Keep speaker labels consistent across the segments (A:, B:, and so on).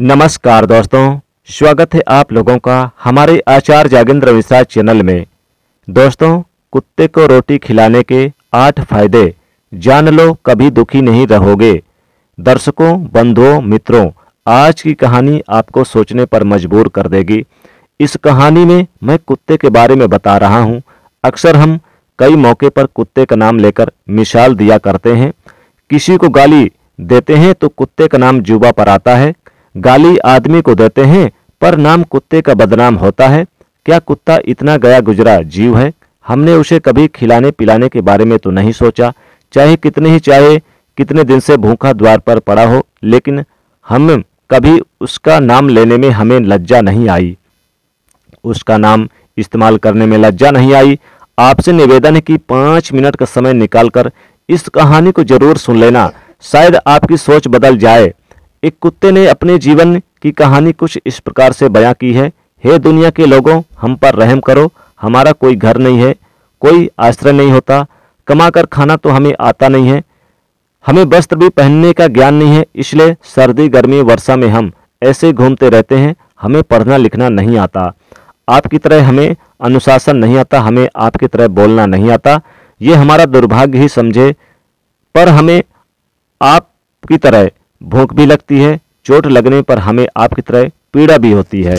A: नमस्कार दोस्तों, स्वागत है आप लोगों का हमारे आचार्य जागेंद्र मिश्रा चैनल में। दोस्तों, कुत्ते को रोटी खिलाने के 8 फायदे जान लो, कभी दुखी नहीं रहोगे। दर्शकों, बंधुओं, मित्रों, आज की कहानी आपको सोचने पर मजबूर कर देगी। इस कहानी में मैं कुत्ते के बारे में बता रहा हूँ। अक्सर हम कई मौके पर कुत्ते का नाम लेकर मिसाल दिया करते हैं। किसी को गाली देते हैं तो कुत्ते का नाम जुबा पर आता है। गाली आदमी को देते हैं पर नाम कुत्ते का बदनाम होता है। क्या कुत्ता इतना गया गुजरा जीव है? हमने उसे कभी खिलाने पिलाने के बारे में तो नहीं सोचा, चाहे कितने दिन से भूखा द्वार पर पड़ा हो, लेकिन हम कभी उसका नाम लेने में हमें लज्जा नहीं आई, उसका नाम इस्तेमाल करने में लज्जा नहीं आई। आपसे निवेदन है कि 5 मिनट का समय निकालकर इस कहानी को जरूर सुन लेना, शायद आपकी सोच बदल जाए। एक कुत्ते ने अपने जीवन की कहानी कुछ इस प्रकार से बयां की है। हे दुनिया के लोगों, हम पर रहम करो। हमारा कोई घर नहीं है, कोई आश्रय नहीं होता, कमाकर खाना तो हमें आता नहीं है, हमें वस्त्र भी पहनने का ज्ञान नहीं है, इसलिए सर्दी गर्मी वर्षा में हम ऐसे घूमते रहते हैं। हमें पढ़ना लिखना नहीं आता, आपकी तरह हमें अनुशासन नहीं आता, हमें आपकी तरह बोलना नहीं आता। ये हमारा दुर्भाग्य ही समझे, पर हमें आपकी तरह भूख भी लगती है, चोट लगने पर हमें आपकी तरह पीड़ा भी होती है,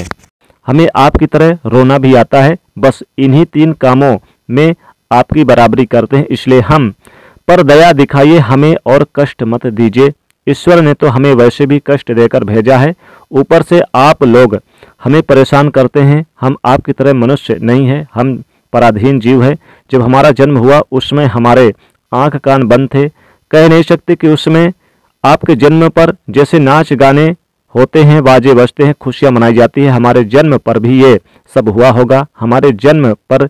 A: हमें आपकी तरह रोना भी आता है। बस इन्हीं 3 कामों में आपकी बराबरी करते हैं, इसलिए हम पर दया दिखाइए हमें और कष्ट मत दीजिए। ईश्वर ने तो हमें वैसे भी कष्ट देकर भेजा है, ऊपर से आप लोग हमें परेशान करते हैं। हम आपकी तरह मनुष्य नहीं हैं, हम पराधीन जीव है। जब हमारा जन्म हुआ उसमें हमारे आंख कान बंद थे, कह नहीं सकते कि उसमें आपके जन्म पर जैसे नाच गाने होते हैं, बाजे बजते हैं, खुशियां मनाई जाती है, हमारे जन्म पर भी ये सब हुआ होगा। हमारे जन्म पर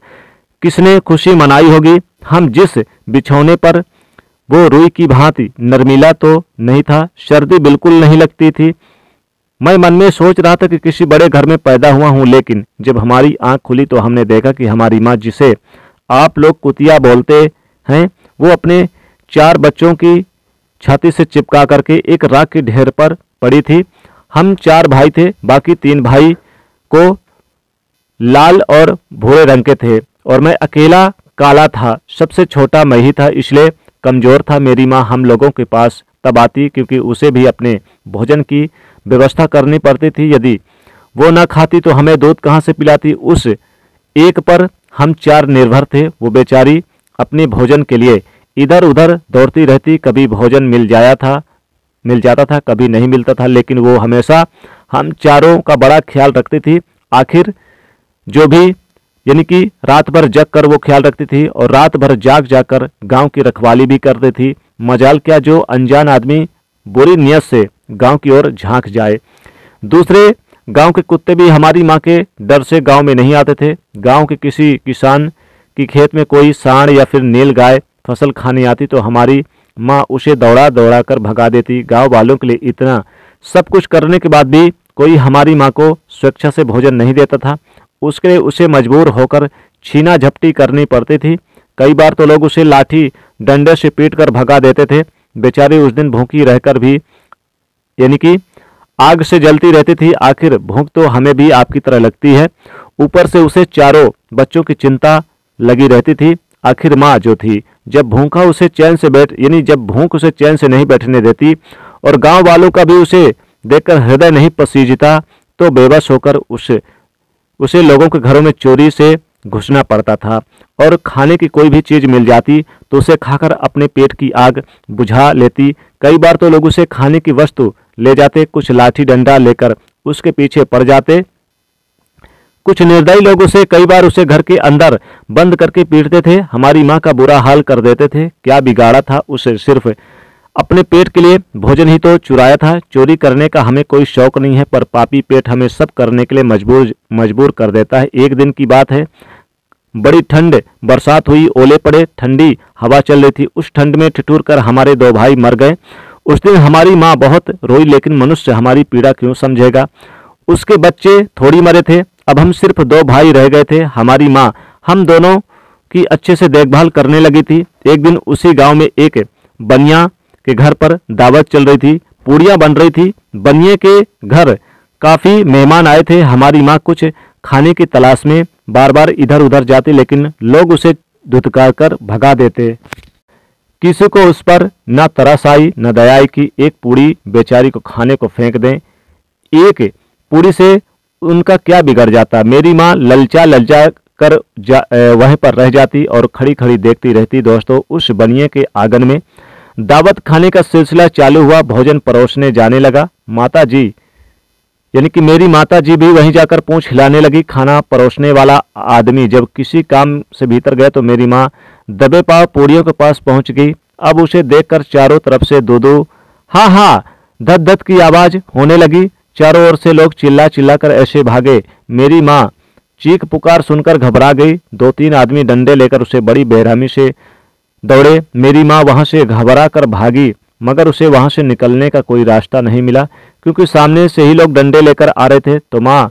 A: किसने खुशी मनाई होगी? हम जिस बिछौने पर वो रुई की भांति नरमीला तो नहीं था, सर्दी बिल्कुल नहीं लगती थी। मैं मन में सोच रहा था कि किसी बड़े घर में पैदा हुआ हूँ, लेकिन जब हमारी आंख खुली तो हमने देखा कि हमारी माँ, जिसे आप लोग कुतिया बोलते हैं, वो अपने 4 बच्चों की छाती से चिपका करके एक राख के ढेर पर पड़ी थी। हम 4 भाई थे, बाकी 3 भाई को लाल और भूरे रंग के थे और मैं अकेला काला था। सबसे छोटा मैं ही था, इसलिए कमजोर था। मेरी माँ हम लोगों के पास तब आती क्योंकि उसे भी अपने भोजन की व्यवस्था करनी पड़ती थी। यदि वो न खाती तो हमें दूध कहाँ से पिलाती? उस एक पर हम 4 निर्भर थे। वो बेचारी अपने भोजन के लिए इधर उधर दौड़ती रहती, कभी भोजन मिल जाता था, कभी नहीं मिलता था, लेकिन वो हमेशा हम चारों का बड़ा ख्याल रखती थी। आखिर जो भी यानी कि रात भर जग कर वो ख्याल रखती थी और रात भर जाग जाकर गांव की रखवाली भी करती थी। मजाल क्या जो अनजान आदमी बुरी नियत से गांव की ओर झांक जाए। दूसरे गांव के कुत्ते भी हमारी माँ के डर से गांव में नहीं आते थे। गांव के किसी किसान की खेत में कोई सांड या फिर नील गाय फसल खाने आती तो हमारी माँ उसे दौड़ा दौड़ा कर भगा देती। गांव वालों के लिए इतना सब कुछ करने के बाद भी कोई हमारी माँ को स्वेच्छा से भोजन नहीं देता था। उसके लिए उसे मजबूर होकर छीना झपटी करनी पड़ती थी। कई बार तो लोग उसे लाठी डंडे से पीट कर भगा देते थे। बेचारी उस दिन भूखी रहकर भी यानी कि आग से जलती रहती थी। आखिर भूख तो हमें भी आपकी तरह लगती है, ऊपर से उसे 4 बच्चों की चिंता लगी रहती थी। आखिर माँ जो थी, जब भूख उसे चैन से नहीं बैठने देती और गांव वालों का भी उसे देखकर हृदय नहीं पसीजता, तो बेबस होकर उसे लोगों के घरों में चोरी से घुसना पड़ता था और खाने की कोई भी चीज मिल जाती तो उसे खाकर अपने पेट की आग बुझा लेती। कई बार तो लोग उसे खाने की वस्तु ले जाते, कुछ लाठी डंडा लेकर उसके पीछे पड़ जाते। कुछ निर्दयी लोग उसे कई बार उसे घर के अंदर बंद करके पीटते थे, हमारी माँ का बुरा हाल कर देते थे। क्या बिगाड़ा था? उसे सिर्फ अपने पेट के लिए भोजन ही तो चुराया था। चोरी करने का हमें कोई शौक नहीं है, पर पापी पेट हमें सब करने के लिए मजबूर कर देता है। एक दिन की बात है, बड़ी ठंड, बरसात हुई, ओले पड़े, ठंडी हवा चल रही थी। उस ठंड में ठिठुर कर हमारे 2 भाई मर गए। उस दिन हमारी माँ बहुत रोई, लेकिन मनुष्य हमारी पीड़ा क्यों समझेगा? उसके बच्चे थोड़ी मरे थे, अब हम सिर्फ 2 भाई रह गए थे। हमारी माँ हम दोनों की अच्छे से देखभाल करने लगी थी। एक दिन उसी गांव में एक बनिया के घर पर दावत चल रही थी। पूड़ियाँ बन रही थी। बनिए के घर काफ़ी मेहमान आए थे। हमारी माँ कुछ खाने की तलाश में बार बार इधर उधर जाती, लेकिन लोग उसे धुतकार कर भगा देते। किसी को उस पर न तरस आई न दया आई कि एक पूड़ी बेचारी को खाने को फेंक दें। एक पूड़ी से उनका क्या बिगड़ जाता। मेरी माँ ललचा ललचा कर वहीं पर रह जाती और खड़ी खड़ी देखती रहती। दोस्तों, उस बनिए के आंगन में दावत खाने का सिलसिला चालू हुआ। भोजन परोसने जाने लगा। माता जी यानी कि मेरी माता जी भी वहीं जाकर पूंछ हिलाने लगी। खाना परोसने वाला आदमी जब किसी काम से भीतर गया तो मेरी माँ दबे पांव पूड़ियों के पास पहुंच गई। अब उसे देखकर चारों तरफ से दो दो हाँ हाँ धत धत की आवाज होने लगी। चारों ओर से लोग चिल्ला चिल्ला कर ऐसे भागे। मेरी माँ चीख पुकार सुनकर घबरा गई। 2-3 आदमी डंडे लेकर उसे बड़ी बेरहमी से दौड़े। मेरी माँ वहां से घबरा कर भागी, मगर उसे वहां से निकलने का कोई रास्ता नहीं मिला, क्योंकि सामने से ही लोग डंडे लेकर आ रहे थे। तो माँ,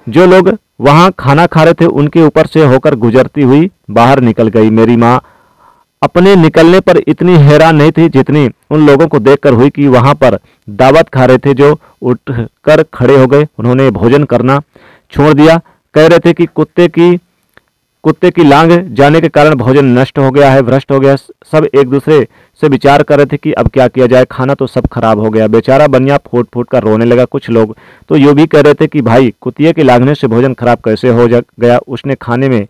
A: जो लोग वहां खाना खा रहे थे, उनके ऊपर से होकर गुजरती हुई बाहर निकल गई। मेरी माँ अपने निकलने पर इतनी हैरान नहीं थी जितनी उन लोगों को देखकर हुई कि वहां पर दावत खा रहे थे, जो उठकर खड़े हो गए। उन्होंने भोजन करना छोड़ दिया। कह रहे थे कि कुत्ते की लांग जाने के कारण भोजन नष्ट हो गया है, भ्रष्ट हो गया। सब एक दूसरे से विचार कर रहे थे कि अब क्या किया जाए, खाना तो सब खराब हो गया। बेचारा बनिया फूट फूट कर रोने लगा। कुछ लोग तो यूँ भी कह रहे थे कि भाई, कुतिये के लांघने से भोजन खराब कैसे हो गया, उसने खाने में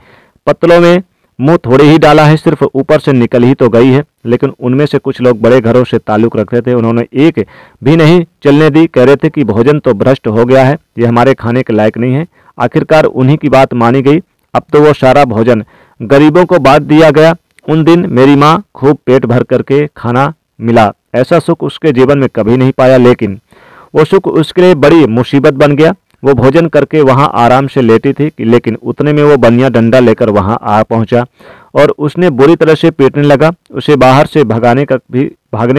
A: पत्तलों में मुंह थोड़े ही डाला है, सिर्फ ऊपर से निकल ही तो गई है। लेकिन उनमें से कुछ लोग बड़े घरों से ताल्लुक रखते थे, उन्होंने एक भी नहीं चलने दी। कह रहे थे कि भोजन तो भ्रष्ट हो गया है, ये हमारे खाने के लायक नहीं है। आखिरकार उन्हीं की बात मानी गई। अब तो वो सारा भोजन गरीबों को बांट दिया गया। उन दिन मेरी माँ खूब पेट भर करके खाना मिला। ऐसा सुख उसके जीवन में कभी नहीं पाया, लेकिन वो सुख उसके लिए बड़ी मुसीबत बन गया। वो भोजन करके वहां आराम से लेटी थी, लेकिन उतने में वो बनिया डंडा लेकर वहां आ पहुंचा और उसने बुरी तरह से पीटने लगा। उसे बाहर से भागने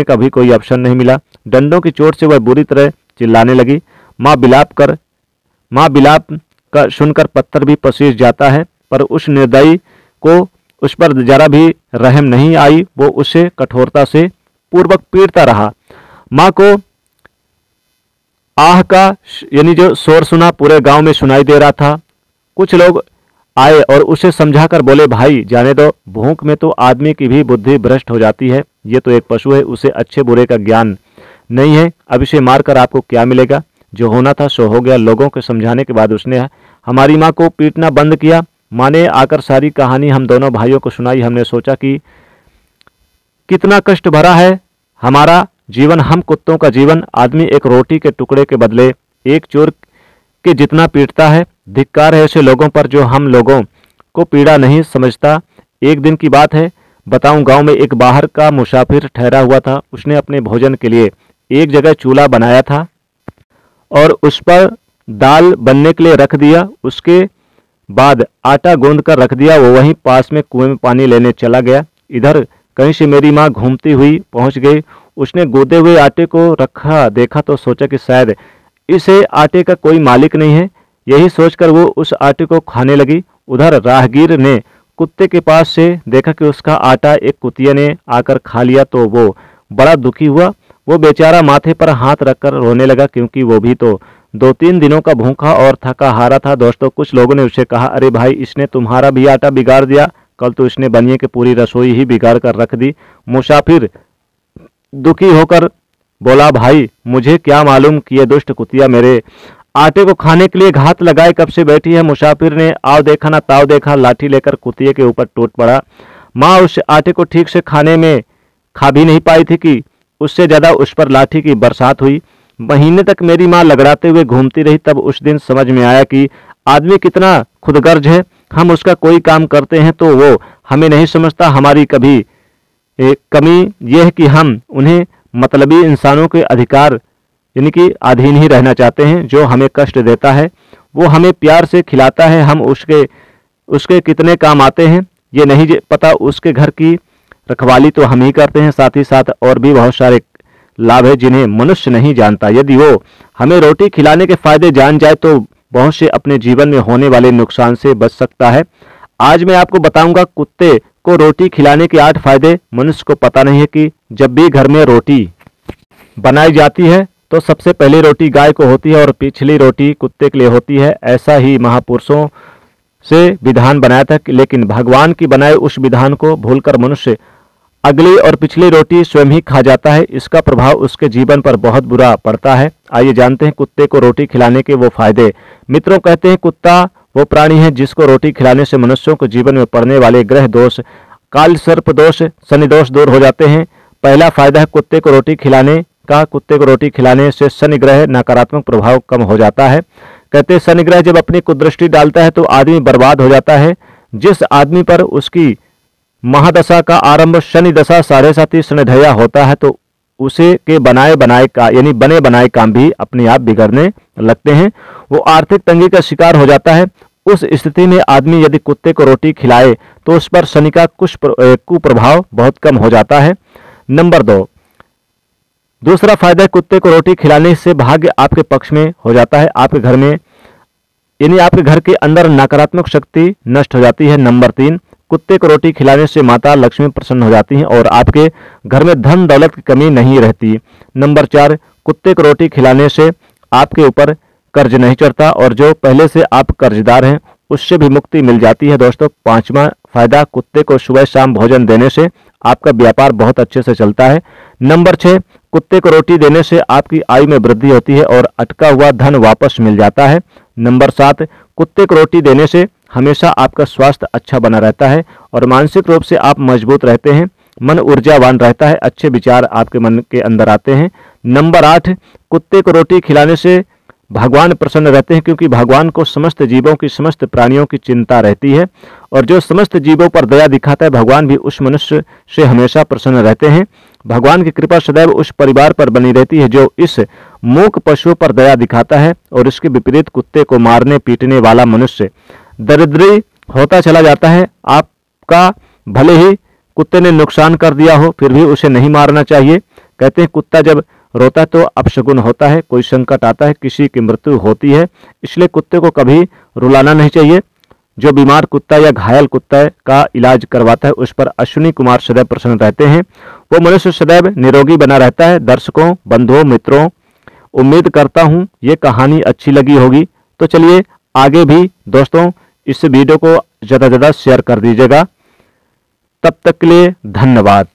A: का भी कोई ऑप्शन नहीं मिला। डंडों की चोट से वह बुरी तरह चिल्लाने लगी। माँ बिलाप का सुनकर पत्थर भी पसीज जाता है, पर उस निर्दयी को उस पर जरा भी रहम नहीं आई। वो उसे कठोरता से पूर्वक पीटता रहा। माँ को आह का यानी जो शोर सुना पूरे गांव में सुनाई दे रहा था। कुछ लोग आए और उसे समझाकर बोले, भाई जाने दो, भूख में तो आदमी की भी बुद्धि भ्रष्ट हो जाती है। ये तो एक पशु है, उसे अच्छे बुरे का ज्ञान नहीं है। अब इसे मारकर आपको क्या मिलेगा, जो होना था सो हो गया। लोगों के समझाने के बाद उसने हमारी माँ को पीटना बंद किया। माँ ने आकर सारी कहानी हम दोनों भाइयों को सुनाई। हमने सोचा कि कितना कष्ट भरा है हमारा जीवन, हम कुत्तों का जीवन। आदमी एक रोटी के टुकड़े के बदले एक चोर के जितना पीटता है। धिक्कार है ऐसे लोगों पर जो हम लोगों को पीड़ा नहीं समझता। एक दिन की बात है, बताऊं, गांव में एक बाहर का मुसाफिर ठहरा हुआ था। उसने अपने भोजन के लिए एक जगह चूल्हा बनाया था और उस पर दाल बनने के लिए रख दिया। उसके बाद आटा गूंद कर रख दिया। वो वहीं पास में कुएं में पानी लेने चला गया। इधर कहीं से मेरी माँ घूमती हुई पहुंच गई। उसने गूंदे हुए आटे को रखा देखा तो सोचा कि शायद इसे आटे का कोई मालिक नहीं है। यही सोचकर वो उस आटे को खाने लगी। उधर राहगीर ने कुत्ते के पास से देखा कि उसका आटा एक कुतिये ने आकर खा लिया, तो वो बड़ा दुखी हुआ। वो बेचारा माथे पर हाथ रखकर रोने लगा, क्योंकि वो भी तो 2-3 दिनों का भूखा और थका हारा था। दोस्तों, कुछ लोगों ने उसे कहा, अरे भाई, इसने तुम्हारा भी आटा बिगाड़ दिया। कल तो इसने बनिए की पूरी रसोई ही बिगाड़ कर रख दी। मुसाफिर दुखी होकर बोला, भाई मुझे क्या मालूम कि ये दुष्ट कुतिया मेरे आटे को खाने के लिए घात लगाए कब से बैठी है। मुसाफिर ने आव देखा ना ताव देखा, लाठी लेकर कुतिये के ऊपर टूट पड़ा। माँ उस आटे को ठीक से खा भी नहीं पाई थी कि उससे ज्यादा उस पर लाठी की बरसात हुई। महीने तक मेरी माँ लगड़ाते हुए घूमती रही। तब उस दिन समझ में आया कि आदमी कितना खुदगर्ज है। हम उसका कोई काम करते हैं तो वो हमें नहीं समझता। हमारी कमी यह है कि हम उन्हें मतलबी इंसानों के अधिकार यानी कि अधीन ही रहना चाहते हैं। जो हमें कष्ट देता है वो हमें प्यार से खिलाता है, हम उसके कितने काम आते हैं ये नहीं पता। उसके घर की रखवाली तो हम ही करते हैं, साथ ही साथ और भी बहुत सारे लाभ है जिन्हें मनुष्य नहीं जानता। यदि वो हमें रोटी खिलाने के फायदे जान जाए तो बहुत से अपने जीवन में होने वाले नुकसान से बच सकता है। आज मैं आपको बताऊंगा कुत्ते को रोटी खिलाने के 8 फायदे। मनुष्य को पता नहीं है कि जब भी घर में रोटी बनाई जाती है तो सबसे पहली रोटी गाय को होती है और पिछली रोटी कुत्ते के लिए होती है। ऐसा ही महापुरुषों से विधान बनाया था, लेकिन भगवान की बनाए उस विधान को भूलकर मनुष्य अगली और पिछली रोटी स्वयं ही खा जाता है। इसका प्रभाव उसके जीवन पर बहुत बुरा पड़ता है। आइए जानते हैं कुत्ते को रोटी खिलाने के वो फायदे। मित्रों, कहते हैं कुत्ता वो प्राणी है जिसको रोटी खिलाने से मनुष्यों के जीवन में पड़ने वाले ग्रह दोष, काल सर्प दोष, शनि दोष दूर हो जाते हैं। पहला फायदा है कुत्ते को रोटी खिलाने का। कुत्ते को रोटी खिलाने से शनि ग्रह नकारात्मक प्रभाव कम हो जाता है। कहते हैं शनि ग्रह जब अपनी कुदृष्टि डालता है तो आदमी बर्बाद हो जाता है। जिस आदमी पर उसकी महादशा का आरंभ शनि दशा 7.5 शनिधया होता है तो उसे के बनाए बनाए काम भी अपने आप बिगड़ने लगते हैं। वो आर्थिक तंगी का शिकार हो जाता है। उस स्थिति में आदमी यदि कुत्ते को रोटी खिलाए तो उस पर शनि का कुछ कुप्रभाव बहुत कम हो जाता है। नंबर 2, दूसरा फायदा है कुत्ते को रोटी खिलाने से भाग्य आपके पक्ष में हो जाता है। आपके घर में आपके घर के अंदर नकारात्मक शक्ति नष्ट हो जाती है। नंबर 3, कुत्ते को रोटी खिलाने से माता लक्ष्मी प्रसन्न हो जाती हैं और आपके घर में धन दौलत की कमी नहीं रहती। नंबर 4, कुत्ते को रोटी खिलाने से आपके ऊपर कर्ज नहीं चढ़ता और जो पहले से आप कर्जदार हैं उससे भी मुक्ति मिल जाती है। दोस्तों, 5वां फायदा, कुत्ते को सुबह शाम भोजन देने से आपका व्यापार बहुत अच्छे से चलता है। नंबर 6, कुत्ते को रोटी देने से आपकी आयु में वृद्धि होती है और अटका हुआ धन वापस मिल जाता है। नंबर 7, कुत्ते को रोटी देने से हमेशा आपका स्वास्थ्य अच्छा बना रहता है और मानसिक रूप से आप मजबूत रहते हैं। मन ऊर्जावान रहता है, अच्छे विचार आपके मन के अंदर आते हैं। नंबर 8, कुत्ते को रोटी खिलाने से भगवान प्रसन्न रहते हैं क्योंकि भगवान को समस्त जीवों की, समस्त प्राणियों की चिंता रहती है और जो समस्त जीवों पर दया दिखाता है भगवान भी उस मनुष्य से हमेशा प्रसन्न रहते हैं। भगवान की कृपा सदैव उस परिवार पर बनी रहती है जो इस मूक पशुओं पर दया दिखाता है और इसके विपरीत कुत्ते को मारने पीटने वाला मनुष्य दरिद्री होता चला जाता है। आपका भले ही कुत्ते ने नुकसान कर दिया हो फिर भी उसे नहीं मारना चाहिए। कहते हैं कुत्ता जब रोता है तो अपशगुन होता है, कोई संकट आता है, किसी की मृत्यु होती है, इसलिए कुत्ते को कभी रुलाना नहीं चाहिए। जो बीमार कुत्ता या घायल कुत्ता का इलाज करवाता है उस पर अश्विनी कुमार सदैव प्रसन्न रहते हैं। वो मनुष्य सदैव निरोगी बना रहता है। दर्शकों, बंधुओं, मित्रों, उम्मीद करता हूँ ये कहानी अच्छी लगी होगी। तो चलिए आगे भी दोस्तों इस वीडियो को ज़्यादा से ज़्यादा शेयर कर दीजिएगा। तब तक के लिए धन्यवाद।